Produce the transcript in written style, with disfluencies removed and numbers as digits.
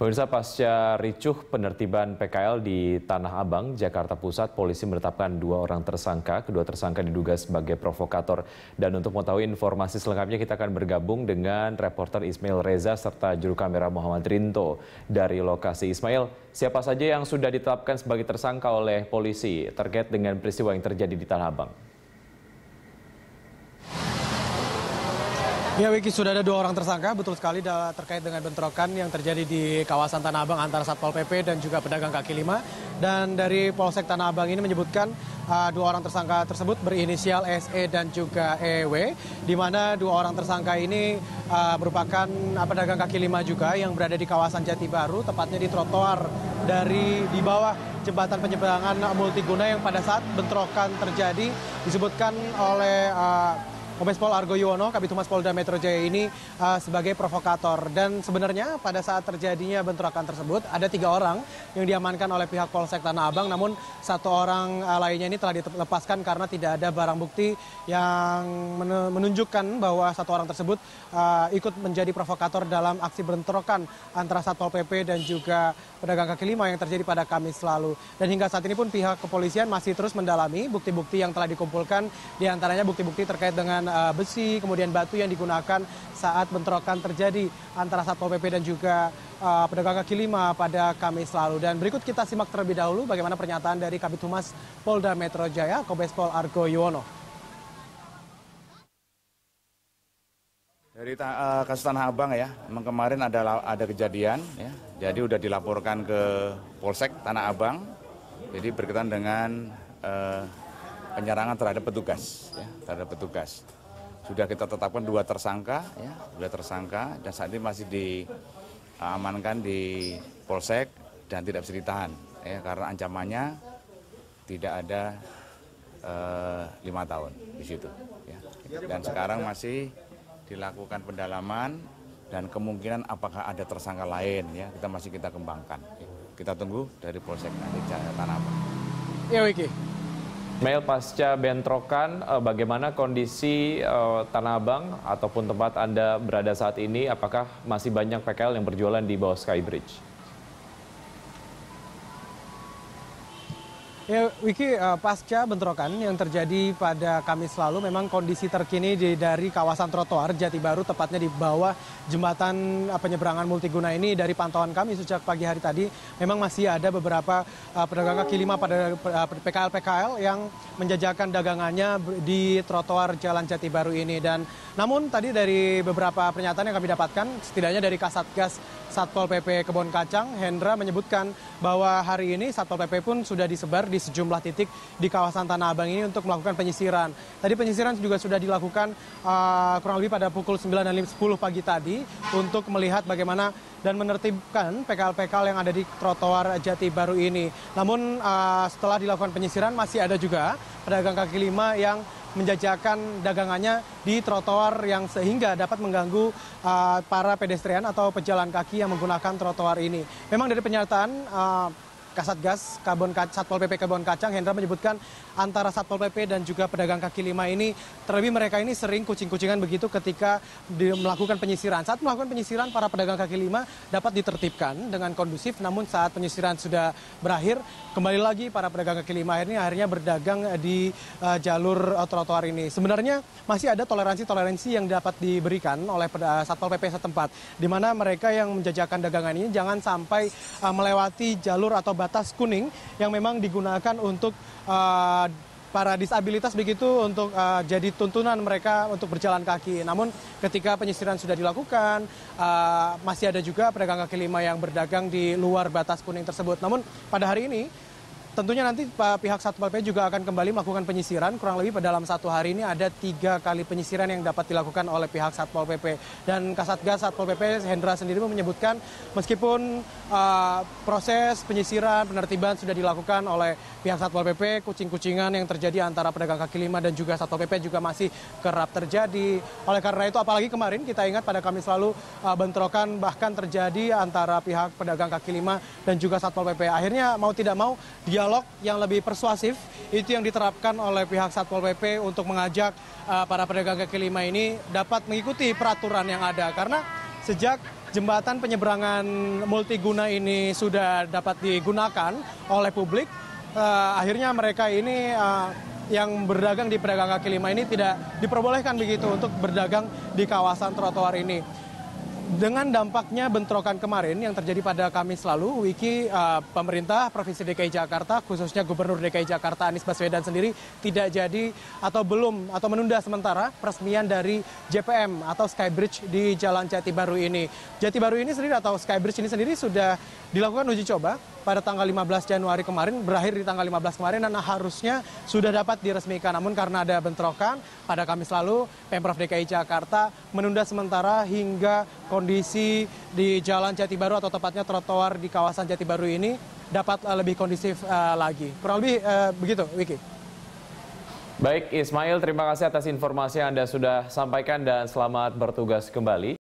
Pemirsa, pasca ricuh penertiban PKL di Tanah Abang, Jakarta Pusat, polisi menetapkan 2 orang tersangka. Kedua tersangka diduga sebagai provokator. Dan untuk mengetahui informasi selengkapnya, kita akan bergabung dengan reporter Ismail Reza serta juru kamera Muhammad Rinto dari lokasi. Ismail, siapa saja yang sudah ditetapkan sebagai tersangka oleh polisi terkait dengan peristiwa yang terjadi di Tanah Abang? Ya, Wiki, sudah ada 2 orang tersangka, betul sekali, terkait dengan bentrokan yang terjadi di kawasan Tanah Abang antara Satpol PP dan juga pedagang kaki lima. Dan dari Polsek Tanah Abang ini menyebutkan 2 orang tersangka tersebut berinisial SE dan juga EW, di mana 2 orang tersangka ini merupakan pedagang kaki lima juga yang berada di kawasan Jati Baru, tepatnya di trotoar di bawah jembatan penyeberangan multiguna yang pada saat bentrokan terjadi disebutkan oleh Kombes Pol Argo Yuwono, Kabid Humas Polda Metro Jaya ini sebagai provokator. Dan sebenarnya pada saat terjadinya bentrokan tersebut ada 3 orang yang diamankan oleh pihak Polsek Tanah Abang, namun 1 orang lainnya ini telah dilepaskan karena tidak ada barang bukti yang menunjukkan bahwa 1 orang tersebut ikut menjadi provokator dalam aksi bentrokan antara Satpol PP dan juga pedagang kaki lima yang terjadi pada Kamis lalu. Dan hingga saat ini pun pihak kepolisian masih terus mendalami bukti-bukti yang telah dikumpulkan, diantaranya bukti-bukti terkait dengan besi, kemudian batu yang digunakan saat bentrokan terjadi antara Satpol PP dan juga pedagang kaki lima pada Kamis lalu. Dan berikut kita simak terlebih dahulu bagaimana pernyataan dari Kabid Humas Polda Metro Jaya, Kombes Pol Argo Yuwono. Dari kasus Tanah Abang ya, memang kemarin ada kejadian ya, jadi sudah dilaporkan ke Polsek Tanah Abang, jadi berkaitan dengan penyerangan terhadap petugas, ya, Sudah kita tetapkan 2 tersangka, ya, 2 tersangka, dan saat ini masih diamankan di Polsek dan tidak bisa ditahan, ya, karena ancamannya tidak ada 5 tahun di situ. Ya. Dan sekarang masih dilakukan pendalaman dan kemungkinan apakah ada tersangka lain, ya, kita kembangkan. Kita tunggu dari Polsek Tanah Abang. Ya, Wiki. Ismail, pasca bentrokan, bagaimana kondisi Tanah Abang ataupun tempat Anda berada saat ini? Apakah masih banyak PKL yang berjualan di bawah Skybridge? Ya, Wiki, pasca bentrokan yang terjadi pada Kamis lalu, memang kondisi terkini dari kawasan trotoar Jati Baru, tepatnya di bawah jembatan penyeberangan multiguna ini, dari pantauan kami sejak pagi hari tadi, memang masih ada beberapa pedagang kaki lima pada PKL yang menjajakan dagangannya di trotoar Jalan Jati Baru ini. Dan namun tadi dari beberapa pernyataan yang kami dapatkan, setidaknya dari Kasatgas Satpol PP Kebon Kacang, Hendra, menyebutkan bahwa hari ini Satpol PP pun sudah disebar di sejumlah titik di kawasan Tanah Abang ini untuk melakukan penyisiran. Tadi penyisiran juga sudah dilakukan kurang lebih pada pukul 9 dan 10 pagi tadi untuk melihat bagaimana dan menertibkan PKL-PKL yang ada di trotoar Jati Baru ini. Namun setelah dilakukan penyisiran masih ada juga pedagang kaki lima yang menjajakan dagangannya di trotoar yang sehingga dapat mengganggu para pedestrian atau pejalan kaki yang menggunakan trotoar ini. Memang dari pernyataan Kasatgas Satpol PP Kebon Kacang, Hendra, menyebutkan antara Satpol PP dan juga pedagang kaki lima ini, terlebih mereka ini sering kucing-kucingan begitu ketika melakukan penyisiran. Saat melakukan penyisiran, para pedagang kaki lima dapat ditertibkan dengan kondusif, namun saat penyisiran sudah berakhir, kembali lagi para pedagang kaki lima ini akhirnya berdagang di jalur trotoar ini. Sebenarnya masih ada toleransi yang dapat diberikan oleh Satpol PP setempat, di mana mereka yang menjajakan dagangan ini jangan sampai melewati jalur atau batas kuning yang memang digunakan untuk para disabilitas begitu, untuk jadi tuntunan mereka untuk berjalan kaki. Namun ketika penyisiran sudah dilakukan, masih ada juga pedagang kaki lima yang berdagang di luar batas kuning tersebut. Namun pada hari ini tentunya nanti pihak Satpol PP juga akan kembali melakukan penyisiran. Kurang lebih dalam 1 hari ini ada 3 kali penyisiran yang dapat dilakukan oleh pihak Satpol PP. Dan Kasatgas Satpol PP Hendra sendiri menyebutkan meskipun proses penyisiran, penertiban sudah dilakukan oleh pihak Satpol PP, kucing-kucingan yang terjadi antara pedagang kaki lima dan juga Satpol PP juga masih kerap terjadi. Oleh karena itu, apalagi kemarin kita ingat pada Kamis lalu bentrokan bahkan terjadi antara pihak pedagang kaki lima dan juga Satpol PP. Akhirnya mau tidak mau dialog yang lebih persuasif itu yang diterapkan oleh pihak Satpol PP untuk mengajak para pedagang kaki lima ini dapat mengikuti peraturan yang ada. Karena sejak jembatan penyeberangan multiguna ini sudah dapat digunakan oleh publik, akhirnya mereka ini yang berdagang di pedagang kaki lima ini tidak diperbolehkan begitu untuk berdagang di kawasan trotoar ini. Dengan dampaknya bentrokan kemarin yang terjadi pada Kamis lalu, Wiki, pemerintah Provinsi DKI Jakarta, khususnya Gubernur DKI Jakarta Anies Baswedan sendiri tidak jadi atau menunda sementara peresmian dari JPM atau Skybridge di Jalan Jati Baru ini. Jati Baru ini sendiri atau Skybridge ini sendiri sudah dilakukan uji coba pada tanggal 15 Januari kemarin, berakhir di tanggal 15 kemarin, dan harusnya sudah dapat diresmikan. Namun karena ada bentrokan pada Kamis lalu, Pemprov DKI Jakarta menunda sementara hingga kondisi di Jalan Jati Baru atau tepatnya trotoar di kawasan Jati Baru ini dapat lebih kondusif lagi. Kurang lebih begitu, Wiki. Baik, Ismail, terima kasih atas informasi yang Anda sudah sampaikan dan selamat bertugas kembali.